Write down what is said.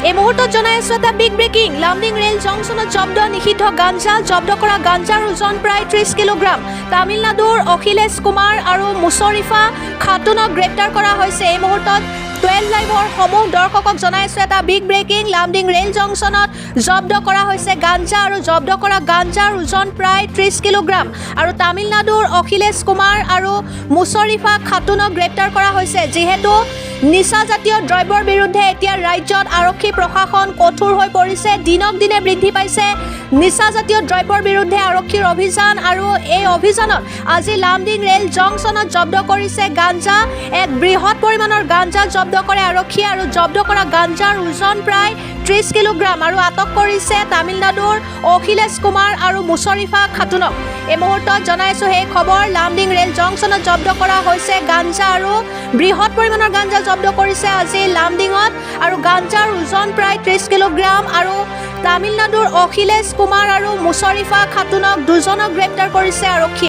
এই মুহূৰ্তত জনাই আছো এটা বিগ ব্ৰেকিং লামডিং ৰেল জংচনত জব্দ নিষিদ্ধ গাঞ্জা জব্দ কৰা গাঞ্জাৰ ওজন প্ৰায় 30 কিলোগ্ৰাম তামিলনাডুৰ অখিলেশ কুমাৰ আৰু মুছৰিফা খাতুনক গ্ৰেপ্তাৰ কৰা হৈছে এই মুহূৰ্তত 12 লাইভৰ সমূহ দৰ্শকক জনাই আছো এটা বিগ ব্ৰেকিং লামডিং ৰেল জংচনত জব্দ কৰা হৈছে গাঞ্জা আৰু জব্দ কৰা গাঞ্জাৰ ওজন প্ৰায় 30 কিলোগ্ৰাম আৰু তামিলনাডুৰ অখিলেশ কুমাৰ আৰু মুছৰিফা খাতুনক গ্ৰেপ্তাৰ কৰা হৈছে যেহেতু নিচাজাতীয় দ্ৰব্যৰ বিৰুদ্ধে এতিয়া ৰাজ্যত আৰক্ষী প্ৰশাসন কঠোৰ হৈ পৰিছে দিনক দিনে বৃদ্ধি পাইছে নিচাজাতীয় দ্ৰব্যৰ বিৰুদ্ধে আৰক্ষীৰ অভিযান আৰু এই অভিযানত আজি লামডিং ৰেল জংচনত জব্দ কৰিছে গাঞ্জা এক বৃহৎ পৰিমাণৰ গাঞ্জা জব্দ কৰে আৰক্ষী আৰু জব্দ কৰা গাঞ্জাৰ ওজন প্ৰায় 30 কিলোগ্ৰাম আৰু আটক কৰিছে তামিলনাডুৰ অখিলেশ কুমাৰ আৰু মুছৰিফা খাতুনক এই মুহূৰ্তত জনাইছো এই খবৰ লামডিং ৰেল জংচনত জব্দ কৰা হৈছে গাঞ্জা আৰু বৃহৎ পৰিমাণৰ গাঞ্জা জব্দ কৰিছে আজি লামডিঙত আৰু গাঞ্জাৰ ওজন প্ৰায় 30 কিলোগ্ৰাম আৰু তামিলনাডুৰ অখিলেশ কুমাৰ আৰু মুছৰিফা খাতুনক দুজনক গ্ৰেপ্তাৰ কৰিছে আৰক্ষী